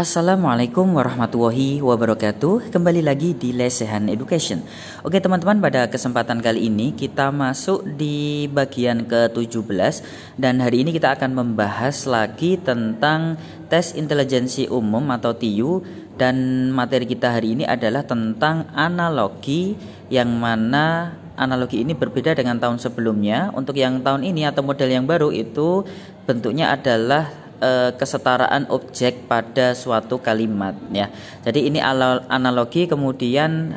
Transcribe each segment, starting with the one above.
Assalamualaikum warahmatullahi wabarakatuh. Kembali lagi di Lesehan Education. Oke teman-teman, pada kesempatan kali ini kita masuk di bagian ke-17. Dan hari ini kita akan membahas lagi tentang tes intelijensi umum atau TIU. Dan materi kita hari ini adalah tentang analogi, yang mana analogi ini berbeda dengan tahun sebelumnya. Untuk yang tahun ini atau model yang baru itu bentuknya adalah kesetaraan objek pada suatu kalimat ya. Jadi ini analogi, kemudian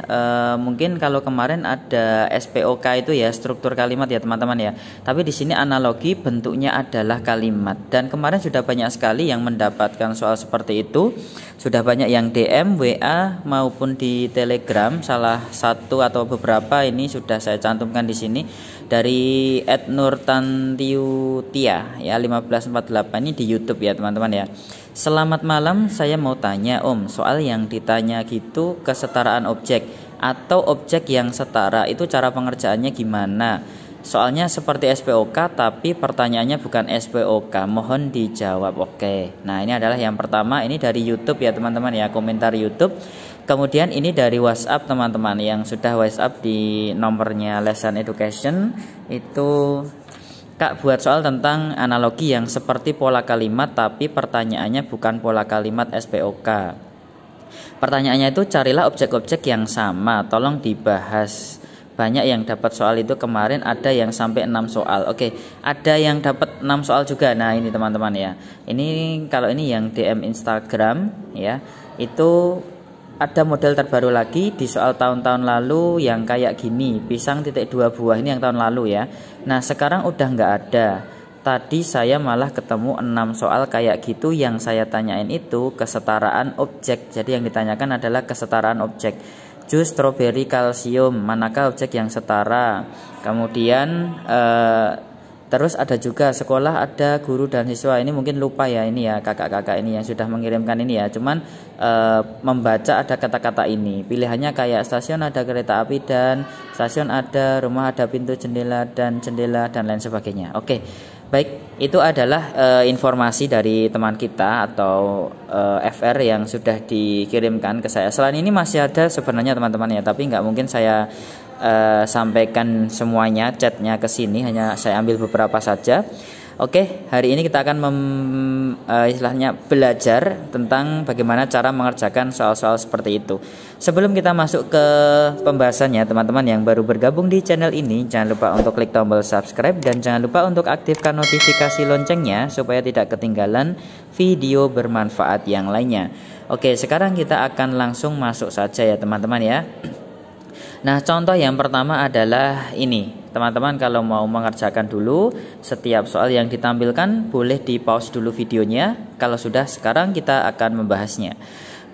mungkin kalau kemarin ada SPOK itu ya, struktur kalimat ya teman-teman ya. Tapi di sini analogi bentuknya adalah kalimat. Dan kemarin sudah banyak sekali yang mendapatkan soal seperti itu. Sudah banyak yang DM, WA maupun di Telegram. Salah satu atau beberapa ini sudah saya cantumkan di sini dari @nurtantiutia ya 1548 ini di YouTube ya teman-teman ya. Selamat malam, saya mau tanya Om, soal yang ditanya gitu kesetaraan objek atau objek yang setara itu cara pengerjaannya gimana? Soalnya seperti SPOK tapi pertanyaannya bukan SPOK, mohon dijawab. Oke, nah ini adalah yang pertama, ini dari YouTube ya teman-teman ya, komentar YouTube. Kemudian ini dari WhatsApp teman-teman, yang sudah WhatsApp di nomornya Lesehan Education itu, Kak buat soal tentang analogi yang seperti pola kalimat tapi pertanyaannya bukan pola kalimat SPOK. Pertanyaannya itu carilah objek-objek yang sama, tolong dibahas. Banyak yang dapat soal itu kemarin, ada yang sampai 6 soal. Oke, ada yang dapat 6 soal juga. Nah ini teman-teman ya, ini kalau ini yang DM Instagram ya, itu ada model terbaru lagi di soal tahun-tahun lalu yang kayak gini, pisang titik 2 buah, ini yang tahun lalu ya. Nah sekarang udah nggak ada. Tadi saya malah ketemu 6 soal kayak gitu. Yang saya tanyain itu kesetaraan objek. Jadi yang ditanyakan adalah kesetaraan objek. Jus stroberi kalsium, manakah objek yang setara? Kemudian terus ada juga sekolah, ada guru dan siswa. Ini mungkin lupa ya, ini ya kakak-kakak ini yang sudah mengirimkan ini ya. Cuman membaca ada kata-kata ini. Pilihannya kayak stasiun ada kereta api, dan stasiun ada rumah, ada pintu, jendela dan lain sebagainya. Oke. Baik, itu adalah informasi dari teman kita atau FR yang sudah dikirimkan ke saya. Selain ini masih ada sebenarnya teman-teman ya, tapi nggak mungkin saya sampaikan semuanya chatnya ke sini, hanya saya ambil beberapa saja. Oke, hari ini kita akan istilahnya belajar tentang bagaimana cara mengerjakan soal-soal seperti itu. Sebelum kita masuk ke pembahasannya, teman-teman yang baru bergabung di channel ini, jangan lupa untuk klik tombol subscribe dan jangan lupa untuk aktifkan notifikasi loncengnya supaya tidak ketinggalan video bermanfaat yang lainnya. Oke, sekarang kita akan langsung masuk saja ya teman-teman ya. Nah, contoh yang pertama adalah ini. Teman-teman kalau mau mengerjakan dulu setiap soal yang ditampilkan, boleh di pause dulu videonya. Kalau sudah, sekarang kita akan membahasnya.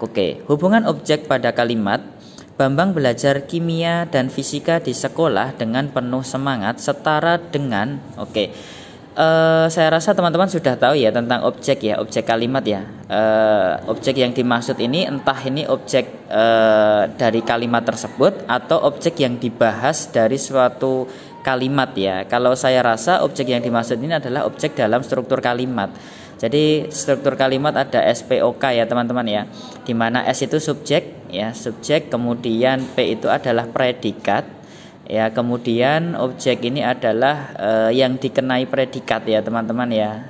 Oke, hubungan objek pada kalimat. Bambang belajar kimia dan fisika di sekolah dengan penuh semangat setara dengan, saya rasa teman-teman sudah tahu ya tentang objek ya, objek kalimat ya. Objek yang dimaksud ini entah ini objek dari kalimat tersebut atau objek yang dibahas dari suatu kalimat ya. Kalau saya rasa objek yang dimaksud ini adalah objek dalam struktur kalimat. Jadi struktur kalimat ada SPOK ya teman-teman ya, dimana S itu subjek ya, subjek, kemudian P itu adalah predikat ya, kemudian objek ini adalah yang dikenai predikat ya teman-teman ya,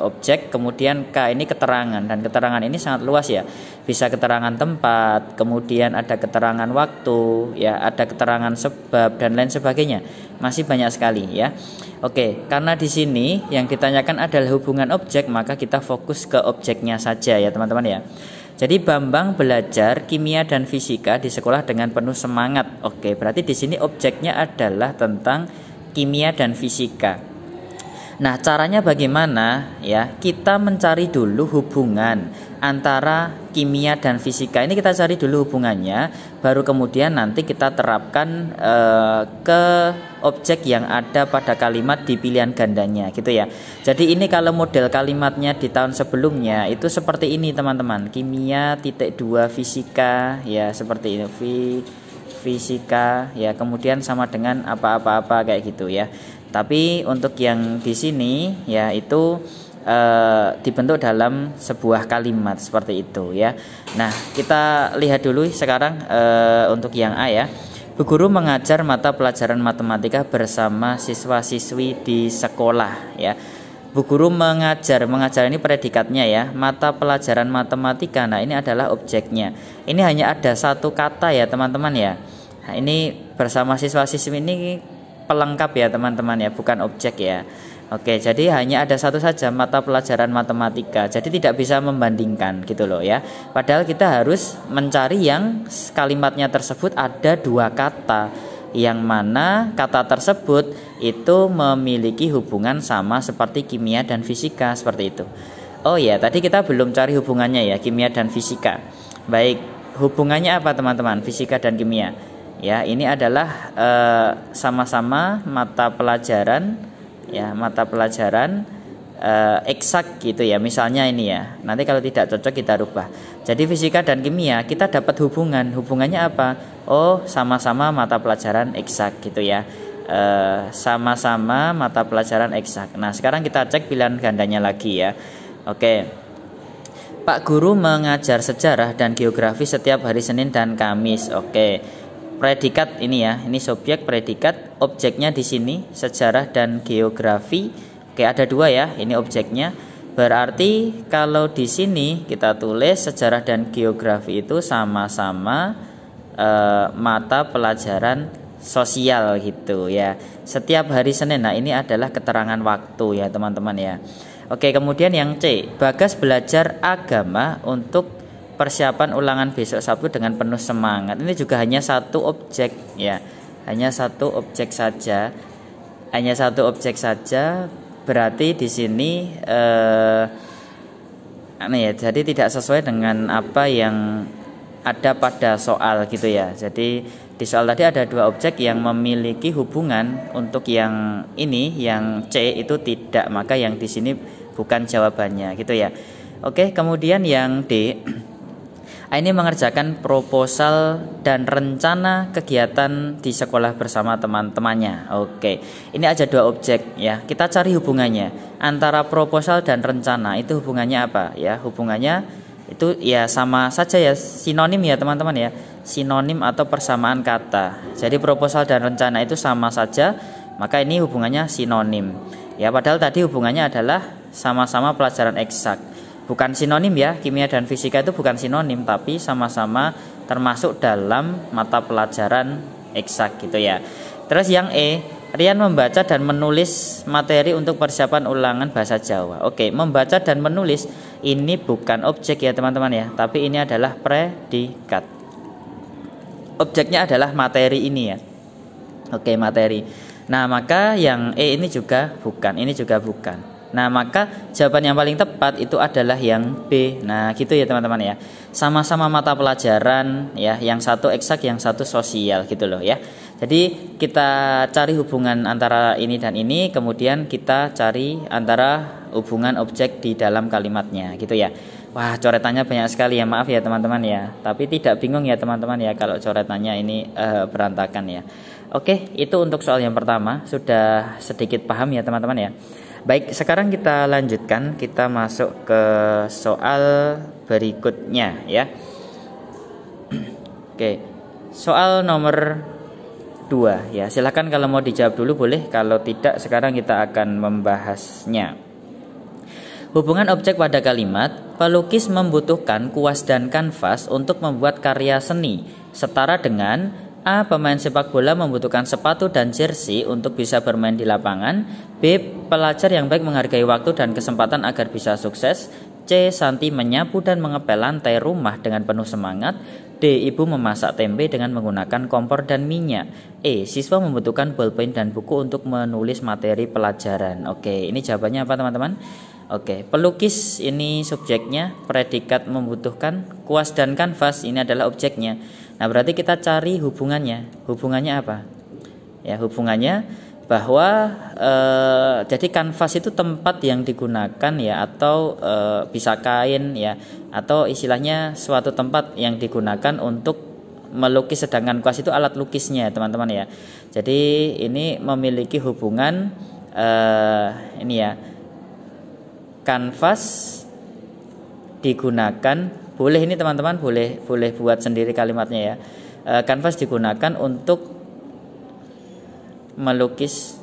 objek, kemudian K ini keterangan, dan keterangan ini sangat luas ya, bisa keterangan tempat, kemudian ada keterangan waktu ya, ada keterangan sebab dan lain sebagainya, masih banyak sekali ya. Oke, karena di sini yang ditanyakan adalah hubungan objek, maka kita fokus ke objeknya saja ya teman-teman ya. Jadi Bambang belajar kimia dan fisika di sekolah dengan penuh semangat. Oke, berarti di sini objeknya adalah tentang kimia dan fisika. Nah, caranya bagaimana ya? Kita mencari dulu hubungan antara kimia dan fisika. Ini kita cari dulu hubungannya, baru kemudian nanti kita terapkan ke objek yang ada pada kalimat di pilihan gandanya gitu ya. Jadi ini kalau model kalimatnya di tahun sebelumnya itu seperti ini teman-teman. Kimia titik 2 fisika ya, seperti ini. Fisika ya, kemudian sama dengan apa-apa kayak gitu ya. Tapi untuk yang di sini ya itu dibentuk dalam sebuah kalimat seperti itu ya. Nah, kita lihat dulu sekarang untuk yang A ya. Bu guru mengajar mata pelajaran matematika bersama siswa-siswi di sekolah ya. Bu guru mengajar ini predikatnya ya, mata pelajaran matematika. Nah, ini adalah objeknya. Ini hanya ada satu kata ya teman-teman ya. Nah, ini bersama siswa-siswi ini pelengkap ya teman-teman ya, bukan objek ya. Oke, jadi hanya ada satu saja, mata pelajaran matematika. Jadi tidak bisa membandingkan gitu loh ya. Padahal kita harus mencari yang kalimatnya tersebut ada dua kata, yang mana kata tersebut itu memiliki hubungan sama seperti kimia dan fisika seperti itu. Oh ya, tadi kita belum cari hubungannya ya, kimia dan fisika. Baik, hubungannya apa teman-teman? Fisika dan kimia. Ya, ini adalah sama-sama mata pelajaran ya, mata pelajaran eksak gitu ya. Misalnya ini ya. Nanti kalau tidak cocok kita rubah. Jadi fisika dan kimia kita dapat hubungannya apa? Oh, sama-sama mata pelajaran eksak gitu ya. Sama-sama mata pelajaran eksak. Nah, sekarang kita cek pilihan gandanya lagi ya. Oke. Pak guru mengajar sejarah dan geografi setiap hari Senin dan Kamis. Oke. Predikat ini ya, ini subjek, predikat, objeknya di sini sejarah dan geografi. Oke, ada dua ya, ini objeknya. Berarti kalau di sini kita tulis sejarah dan geografi itu sama-sama mata pelajaran sosial gitu ya. Setiap hari Senin. Nah, ini adalah keterangan waktu ya teman-teman ya. Oke, kemudian yang C, Bagas belajar agama untuk persiapan ulangan besok Sabtu dengan penuh semangat. Ini juga hanya satu objek ya, hanya satu objek saja, berarti di sini ya, jadi tidak sesuai dengan apa yang ada pada soal gitu ya. Jadi di soal tadi ada dua objek yang memiliki hubungan, untuk yang ini yang C itu tidak, maka yang di sini bukan jawabannya gitu ya. Oke, kemudian yang D, ini mengerjakan proposal dan rencana kegiatan di sekolah bersama teman-temannya. Oke, ini ada dua objek ya. Kita cari hubungannya antara proposal dan rencana. Itu hubungannya apa ya? Hubungannya itu ya sama saja ya, sinonim ya teman-teman ya. Sinonim atau persamaan kata. Jadi proposal dan rencana itu sama saja, maka ini hubungannya sinonim. Ya, padahal tadi hubungannya adalah sama-sama pelajaran eksak. Bukan sinonim ya, kimia dan fisika itu bukan sinonim, tapi sama-sama termasuk dalam mata pelajaran eksak gitu ya. Terus yang E, Rian membaca dan menulis materi untuk persiapan ulangan bahasa Jawa. Oke, membaca dan menulis ini bukan objek ya teman-teman ya, tapi ini adalah predikat. Objeknya adalah materi ini ya. Oke, materi. Nah, maka yang E ini juga bukan, ini juga bukan. Nah, maka jawaban yang paling tepat itu adalah yang B. Nah, gitu ya teman-teman ya. Sama-sama mata pelajaran ya, yang satu eksak, yang satu sosial gitu loh ya. Jadi kita cari hubungan antara ini dan ini, kemudian kita cari antara hubungan objek di dalam kalimatnya gitu ya. Wah, coretannya banyak sekali ya, maaf ya teman-teman ya. Tapi tidak bingung ya teman-teman ya kalau coretannya ini berantakan ya. Oke, itu untuk soal yang pertama. Sudah sedikit paham ya teman-teman ya. Baik, sekarang kita lanjutkan, kita masuk ke soal berikutnya ya. Oke, soal nomor 2 ya. Silakan kalau mau dijawab dulu boleh, kalau tidak sekarang kita akan membahasnya. Hubungan objek pada kalimat, pelukis membutuhkan kuas dan kanvas untuk membuat karya seni, setara dengan A. Pemain sepak bola membutuhkan sepatu dan jersey untuk bisa bermain di lapangan. B. Pelajar yang baik menghargai waktu dan kesempatan agar bisa sukses. C. Santi menyapu dan mengepel lantai rumah dengan penuh semangat. D. Ibu memasak tempe dengan menggunakan kompor dan minyak. E. Siswa membutuhkan bolpen dan buku untuk menulis materi pelajaran. Oke, ini jawabannya apa teman-teman? Oke, pelukis ini subjeknya, predikat membutuhkan, kuas dan kanvas ini adalah objeknya. Nah, berarti kita cari hubungannya. Hubungannya apa? Ya, hubungannya bahwa jadi kanvas itu tempat yang digunakan ya, atau bisa kain ya, atau istilahnya suatu tempat yang digunakan untuk melukis, sedangkan kuas itu alat lukisnya teman-teman ya. Jadi ini memiliki hubungan ini ya, kanvas digunakan, boleh ini teman-teman boleh buat sendiri kalimatnya ya. Kanvas digunakan untuk melukis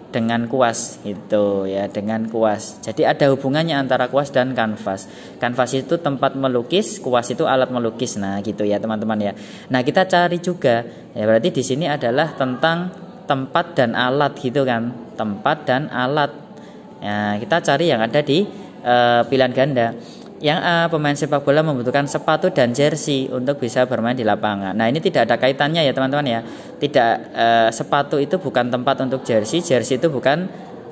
dengan kuas gitu ya, dengan kuas. Jadi ada hubungannya antara kuas dan kanvas. Kanvas itu tempat melukis, kuas itu alat melukis. Nah, gitu ya teman-teman ya. Nah, kita cari juga ya, berarti di sini adalah tentang tempat dan alat gitu kan. Tempat dan alat. Nah, kita cari yang ada di pilihan ganda. Yang A, pemain sepak bola membutuhkan sepatu dan jersey untuk bisa bermain di lapangan. Nah, ini tidak ada kaitannya ya teman-teman ya. Tidak, sepatu itu bukan tempat untuk jersey, jersey itu bukan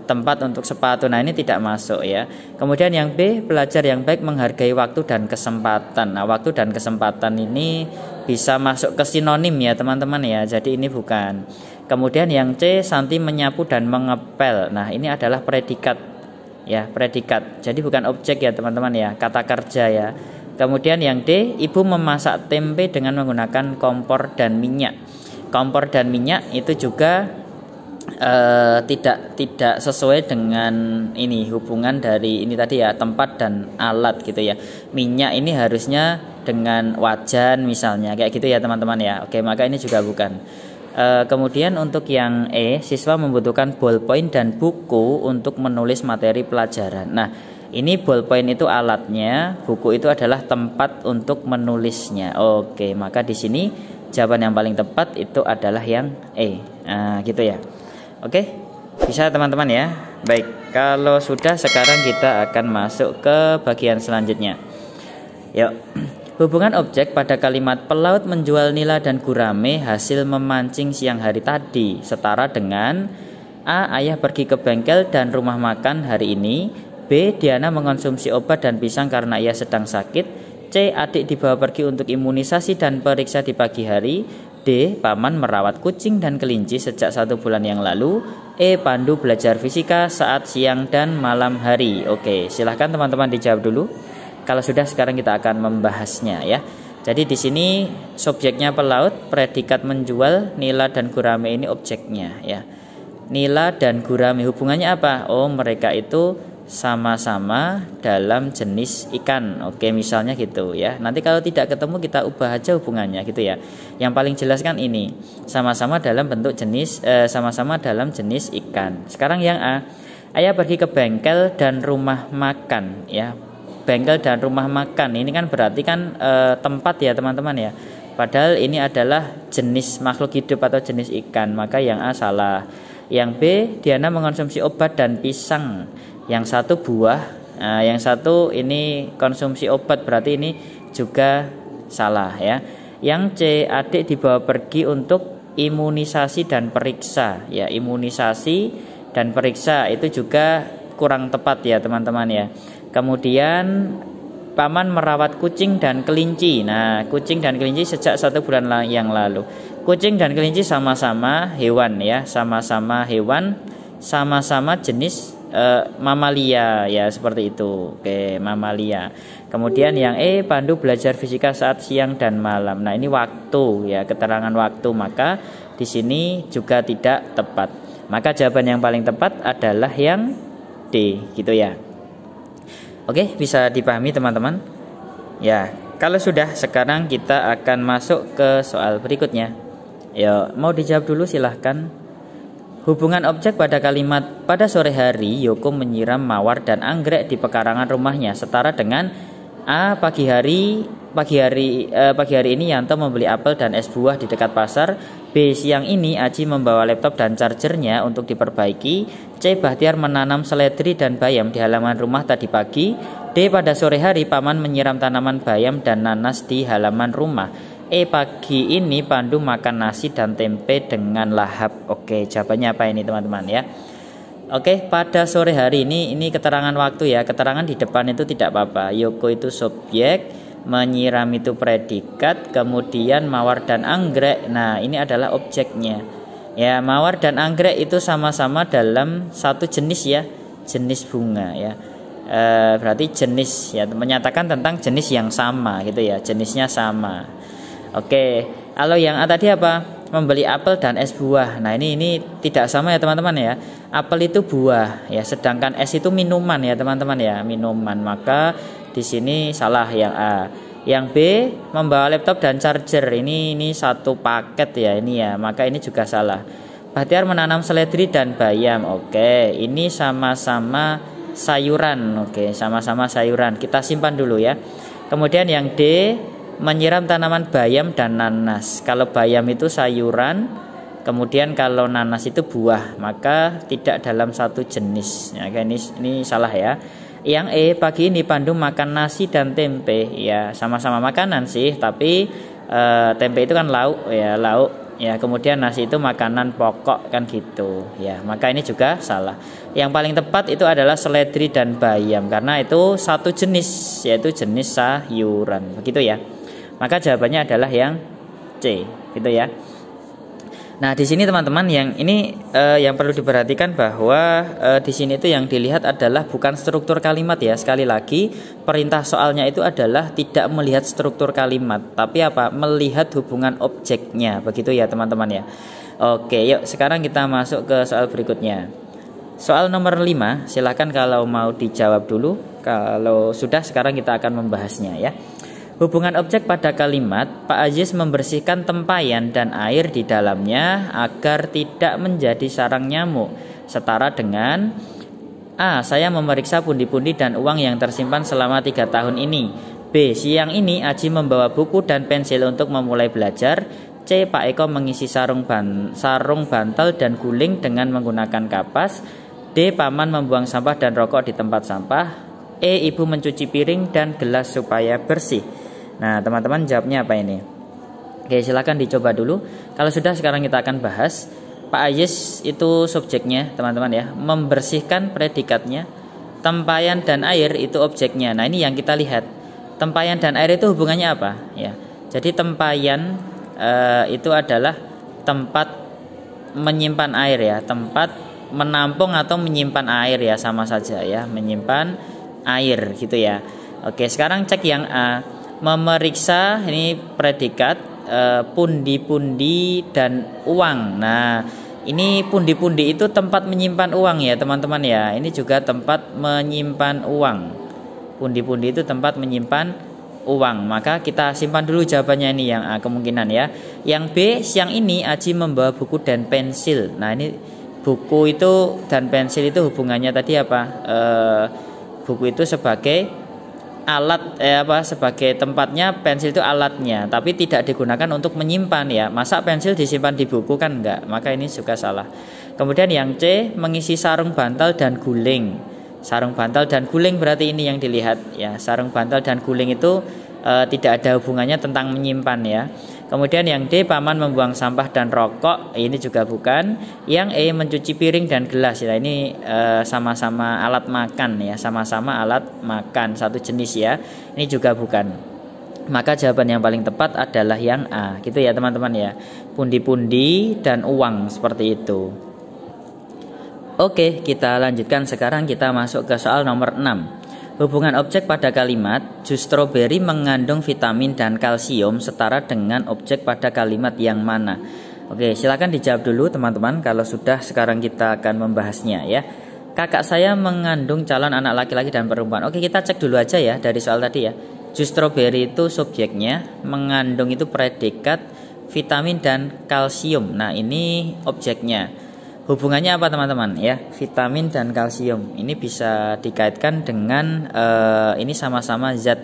tempat untuk sepatu. Nah, ini tidak masuk ya. Kemudian yang B, pelajar yang baik menghargai waktu dan kesempatan. Nah, waktu dan kesempatan ini bisa masuk ke sinonim ya teman-teman ya. Jadi ini bukan. Kemudian yang C, Santi menyapu dan mengepel. Nah, ini adalah predikat ya, predikat. Jadi bukan objek ya teman-teman ya, kata kerja ya. Kemudian yang D, ibu memasak tempe dengan menggunakan kompor dan minyak. Kompor dan minyak itu juga tidak sesuai dengan ini hubungan dari ini tadi ya, tempat dan alat gitu ya. Minyak ini harusnya dengan wajan misalnya kayak gitu ya teman-teman ya. Oke, maka ini juga bukan. Kemudian untuk yang E, siswa membutuhkan ballpoint dan buku untuk menulis materi pelajaran. Nah, ini ballpoint itu alatnya, buku itu adalah tempat untuk menulisnya. Oke, maka di sini jawaban yang paling tepat itu adalah yang E. Nah, gitu ya. Oke, bisa teman-teman ya. Baik, kalau sudah sekarang kita akan masuk ke bagian selanjutnya. Yuk. Hubungan objek pada kalimat pelaut menjual nila dan gurame hasil memancing siang hari tadi setara dengan A, ayah pergi ke bengkel dan rumah makan hari ini. B, Diana mengonsumsi obat dan pisang karena ia sedang sakit. C, adik dibawa pergi untuk imunisasi dan periksa di pagi hari. D, paman merawat kucing dan kelinci sejak 1 bulan yang lalu. E, Pandu belajar fisika saat siang dan malam hari. Oke, silahkan teman-teman dijawab dulu. Kalau sudah, sekarang kita akan membahasnya ya. Jadi di sini subjeknya pelaut, predikat menjual, nila dan gurame ini objeknya ya. Nila dan gurame hubungannya apa? Oh, mereka itu sama-sama dalam jenis ikan. Oke, misalnya gitu ya. Nanti kalau tidak ketemu kita ubah aja hubungannya gitu ya. Yang paling jelas kan ini, sama-sama dalam bentuk jenis, sama-sama dalam jenis ikan. Sekarang yang A, ayah pergi ke bengkel dan rumah makan ya. Bengkel dan rumah makan ini kan berarti kan tempat ya teman-teman ya. Padahal ini adalah jenis makhluk hidup atau jenis ikan, maka yang A salah. Yang B, Diana mengonsumsi obat dan pisang. Yang satu buah, yang satu ini konsumsi obat, berarti ini juga salah ya. Yang C, adik dibawa pergi untuk imunisasi dan periksa ya. Imunisasi dan periksa itu juga kurang tepat ya teman-teman ya. Kemudian paman merawat kucing dan kelinci. Nah, kucing dan kelinci sejak 1 bulan yang lalu. Kucing dan kelinci sama-sama hewan ya, sama-sama hewan, sama-sama jenis mamalia ya, seperti itu. Oke, mamalia. Kemudian yang E, Pandu belajar fisika saat siang dan malam. Nah, ini waktu ya, keterangan waktu, maka di sini juga tidak tepat. Maka jawaban yang paling tepat adalah yang D gitu ya. Oke, bisa dipahami teman-teman? Ya, kalau sudah, sekarang kita akan masuk ke soal berikutnya. Ya, mau dijawab dulu silahkan. Hubungan objek pada kalimat pada sore hari Yoko menyiram mawar dan anggrek di pekarangan rumahnya setara dengan A, pagi hari ini Yanto membeli apel dan es buah di dekat pasar. B, siang ini Aji membawa laptop dan chargernya untuk diperbaiki. C, Bahtiar menanam seledri dan bayam di halaman rumah tadi pagi. D, pada sore hari Paman menyiram tanaman bayam dan nanas di halaman rumah. E, pagi ini Pandu makan nasi dan tempe dengan lahap. Oke, jawabannya apa ini teman-teman ya? Oke, pada sore hari ini keterangan waktu ya. Keterangan di depan itu tidak apa-apa. Yoko itu subjek, menyiram itu predikat, kemudian mawar dan anggrek. Nah, ini adalah objeknya. Ya, mawar dan anggrek itu sama-sama dalam satu jenis ya, jenis bunga ya. Berarti jenis ya, menyatakan tentang jenis yang sama gitu ya, jenisnya sama. Oke, kalau yang A tadi apa? membeli apel dan es buah. Nah, ini tidak sama ya teman-teman ya. Apel itu buah ya, sedangkan es itu minuman ya teman-teman ya, minuman. Maka di sini salah yang A. Yang B, membawa laptop dan charger. Ini satu paket ya ini ya. Maka ini juga salah. Bahtiar menanam seledri dan bayam. Oke, ini sama-sama sayuran. Oke, sama-sama sayuran. Kita simpan dulu ya. Kemudian yang D, menyiram tanaman bayam dan nanas. Kalau bayam itu sayuran, kemudian kalau nanas itu buah, maka tidak dalam satu jenis. Ya, ini salah ya. Yang E, pagi ini Pandu makan nasi dan tempe. Ya, sama-sama makanan sih, tapi tempe itu kan lauk ya, lauk. Ya, kemudian nasi itu makanan pokok kan gitu. Ya, maka ini juga salah. Yang paling tepat itu adalah seledri dan bayam karena itu satu jenis, yaitu jenis sayuran. Begitu ya. Maka jawabannya adalah yang C, gitu ya. Nah, di sini teman-teman yang ini yang perlu diperhatikan bahwa di sini itu yang dilihat adalah bukan struktur kalimat ya. Sekali lagi, perintah soalnya itu adalah tidak melihat struktur kalimat, tapi apa? Melihat hubungan objeknya. Begitu ya, teman-teman ya. Oke, yuk sekarang kita masuk ke soal berikutnya. Soal nomor 5, silakan kalau mau dijawab dulu. Kalau sudah, sekarang kita akan membahasnya ya. Hubungan objek pada kalimat, Pak Aziz membersihkan tempayan dan air di dalamnya agar tidak menjadi sarang nyamuk. Setara dengan A, saya memeriksa pundi-pundi dan uang yang tersimpan selama 3 tahun ini. B, siang ini Aji membawa buku dan pensil untuk memulai belajar. C, Pak Eko mengisi sarung bantal dan guling dengan menggunakan kapas. D, Paman membuang sampah dan rokok di tempat sampah. E, Ibu mencuci piring dan gelas supaya bersih. Nah, teman-teman jawabnya apa ini? Oke, silakan dicoba dulu. Kalau sudah, sekarang kita akan bahas. Pak Aziz itu subjeknya, teman-teman ya. Membersihkan predikatnya. Tempayan dan air itu objeknya. Nah, ini yang kita lihat. Tempayan dan air itu hubungannya apa? Ya. Jadi tempayan itu adalah tempat menyimpan air ya, tempat menampung atau menyimpan air ya, sama saja ya, menyimpan air gitu ya. Oke, sekarang cek yang A. Memeriksa, ini predikat, pundi-pundi dan uang. Nah, ini pundi-pundi itu tempat menyimpan uang ya teman-teman ya. Ini juga tempat menyimpan uang. Pundi-pundi itu tempat menyimpan uang. Maka kita simpan dulu jawabannya ini yang A kemungkinan ya. Yang B, siang ini Aji membawa buku dan pensil. Nah, ini buku itu dan pensil itu hubungannya tadi apa? Buku itu sebagai alat sebagai tempatnya, pensil itu alatnya, tapi tidak digunakan untuk menyimpan ya. Masa pensil disimpan di buku kan enggak, maka ini juga salah. Kemudian yang C, mengisi sarung bantal dan guling. Sarung bantal dan guling berarti ini yang dilihat ya. Sarung bantal dan guling itu tidak ada hubungannya tentang menyimpan ya. Kemudian yang D, Paman membuang sampah dan rokok, ini juga bukan. Yang E, mencuci piring dan gelas. Ya, ini sama-sama alat makan ya, sama-sama alat makan satu jenis ya. Ini juga bukan. Maka jawaban yang paling tepat adalah yang A, gitu ya teman-teman ya. Pundi-pundi dan uang seperti itu. Oke, kita lanjutkan sekarang, kita masuk ke soal nomor 6. Hubungan objek pada kalimat, jus stroberi mengandung vitamin dan kalsium setara dengan objek pada kalimat yang mana? Oke, silakan dijawab dulu teman-teman. Kalau sudah, sekarang kita akan membahasnya ya. Kakak saya mengandung calon anak laki-laki dan perempuan. Oke, kita cek dulu aja ya dari soal tadi ya. Jus stroberi itu subjeknya, mengandung itu predikat, vitamin dan kalsium. Nah, ini objeknya. Hubungannya apa teman-teman ya? Vitamin dan kalsium ini bisa dikaitkan dengan ini sama-sama zat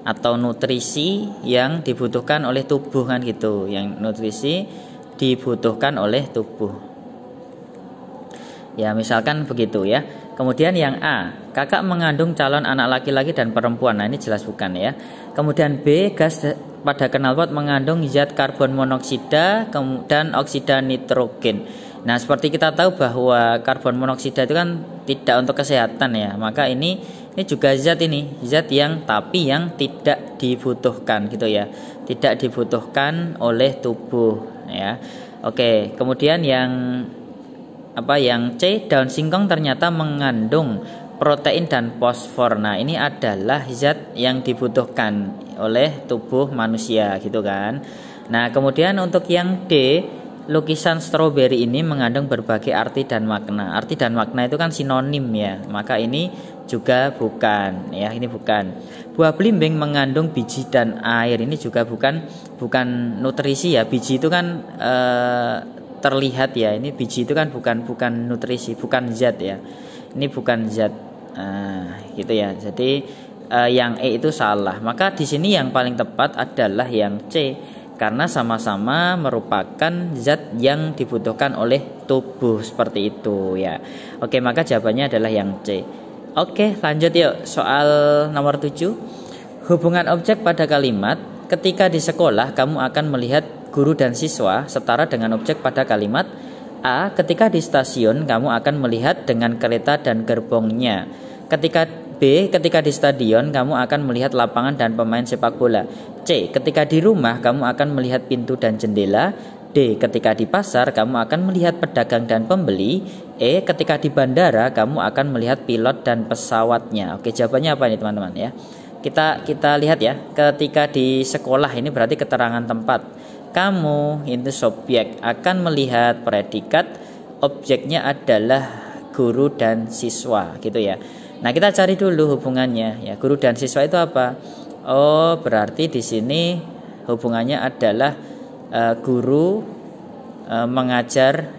atau nutrisi yang dibutuhkan oleh tubuh kan gitu. Yang nutrisi dibutuhkan oleh tubuh. Ya, misalkan begitu ya. Kemudian yang A, kakak mengandung calon anak laki-laki dan perempuan. Nah, ini jelas bukan ya. Kemudian B, gas pada knalpot mengandung zat karbon monoksida dan oksida nitrogen. Nah, seperti kita tahu bahwa karbon monoksida itu kan tidak untuk kesehatan ya. Maka ini juga zat yang tapi yang tidak dibutuhkan gitu ya. Tidak dibutuhkan oleh tubuh ya. Oke, kemudian yang C, daun singkong ternyata mengandung protein dan fosfor. Nah, ini adalah zat yang dibutuhkan oleh tubuh manusia gitu kan. Nah, kemudian untuk yang D, lukisan stroberi ini mengandung berbagai arti dan makna. Arti dan makna itu kan sinonim ya, maka ini juga bukan ya, ini bukan. Buah belimbing mengandung biji dan air, ini juga bukan nutrisi ya. Biji itu kan terlihat ya, ini biji itu kan bukan nutrisi, bukan zat ya. Ini bukan zat. Gitu ya. Jadi yang E itu salah. Maka di sini yang paling tepat adalah yang C, karena sama-sama merupakan zat yang dibutuhkan oleh tubuh seperti itu ya. Oke, maka jawabannya adalah yang C. Oke, lanjut yuk. Soal nomor 7. Hubungan objek pada kalimat. Ketika di sekolah kamu akan melihat guru dan siswa setara dengan objek pada kalimat. A. Ketika di stasiun kamu akan melihat dengan kereta dan gerbongnya. Ketika di stadion kamu akan melihat lapangan dan pemain sepak bola. C. Ketika di rumah kamu akan melihat pintu dan jendela. D. Ketika di pasar kamu akan melihat pedagang dan pembeli. E. Ketika di bandara kamu akan melihat pilot dan pesawatnya. Oke, jawabannya apa nih teman-teman ya? Kita lihat ya. Ketika di sekolah ini berarti keterangan tempat. Kamu itu subjek, akan melihat predikat, objeknya adalah guru dan siswa gitu ya. Nah, kita cari dulu hubungannya ya. Guru dan siswa itu apa? Oh, berarti di sini hubungannya adalah guru mengajar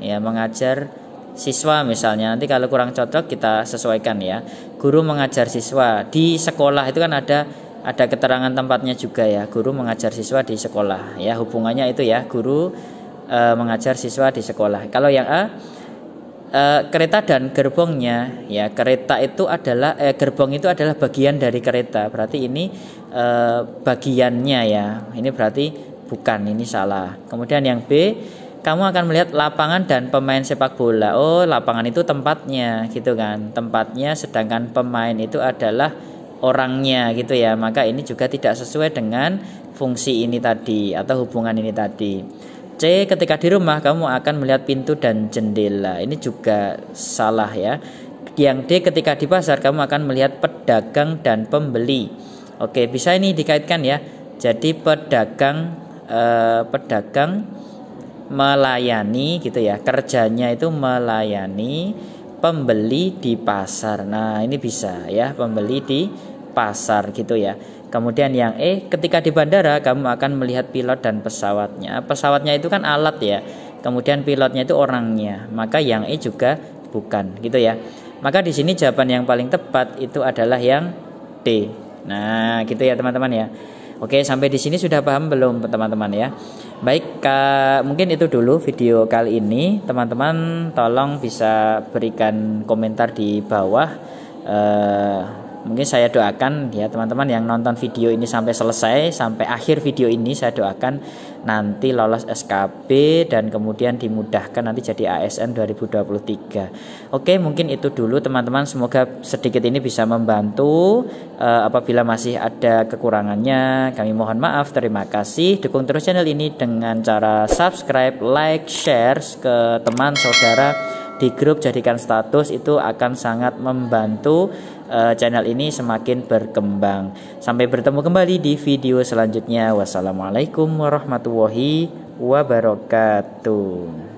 siswa misalnya. Nanti kalau kurang cocok kita sesuaikan ya. Guru mengajar siswa di sekolah itu kan ada keterangan tempatnya juga ya. Guru mengajar siswa di sekolah ya. Hubungannya itu ya, guru mengajar siswa di sekolah. Kalau yang A, kereta dan gerbongnya ya. Kereta itu adalah gerbong itu adalah bagian dari kereta. Berarti ini bagiannya ya. Ini berarti bukan, ini salah. Kemudian yang B, kamu akan melihat lapangan dan pemain sepak bola. Oh, lapangan itu tempatnya gitu kan. Tempatnya, sedangkan pemain itu adalah orangnya gitu ya. Maka ini juga tidak sesuai dengan fungsi ini tadi atau hubungan ini tadi. C, ketika di rumah kamu akan melihat pintu dan jendela. Ini juga salah ya. Yang D, ketika di pasar kamu akan melihat pedagang dan pembeli. Oke, bisa ini dikaitkan ya. Jadi pedagang melayani gitu ya. Kerjanya itu melayani, pembeli di pasar. Nah, ini bisa ya, pembeli di pasar gitu ya. Kemudian yang E, ketika di bandara kamu akan melihat pilot dan pesawatnya. Pesawatnya itu kan alat ya. Kemudian pilotnya itu orangnya. Maka yang E juga bukan gitu ya. Maka di sini jawaban yang paling tepat itu adalah yang D. Nah, gitu ya teman-teman ya. Oke, sampai di sini sudah paham belum teman-teman ya? Baik, mungkin itu dulu video kali ini. Teman-teman tolong bisa berikan komentar di bawah. Mungkin saya doakan ya teman-teman yang nonton video ini sampai selesai, sampai akhir video ini, saya doakan nanti lolos SKB dan kemudian dimudahkan nanti jadi ASN 2023. Oke, mungkin itu dulu teman-teman. Semoga sedikit ini bisa membantu. Apabila masih ada kekurangannya, kami mohon maaf. Terima kasih. Dukung terus channel ini dengan cara subscribe, like, share ke teman saudara di grup, jadikan status, itu akan sangat membantu channel ini semakin berkembang. Sampai bertemu kembali di video selanjutnya. Wassalamualaikum warahmatullahi wabarakatuh.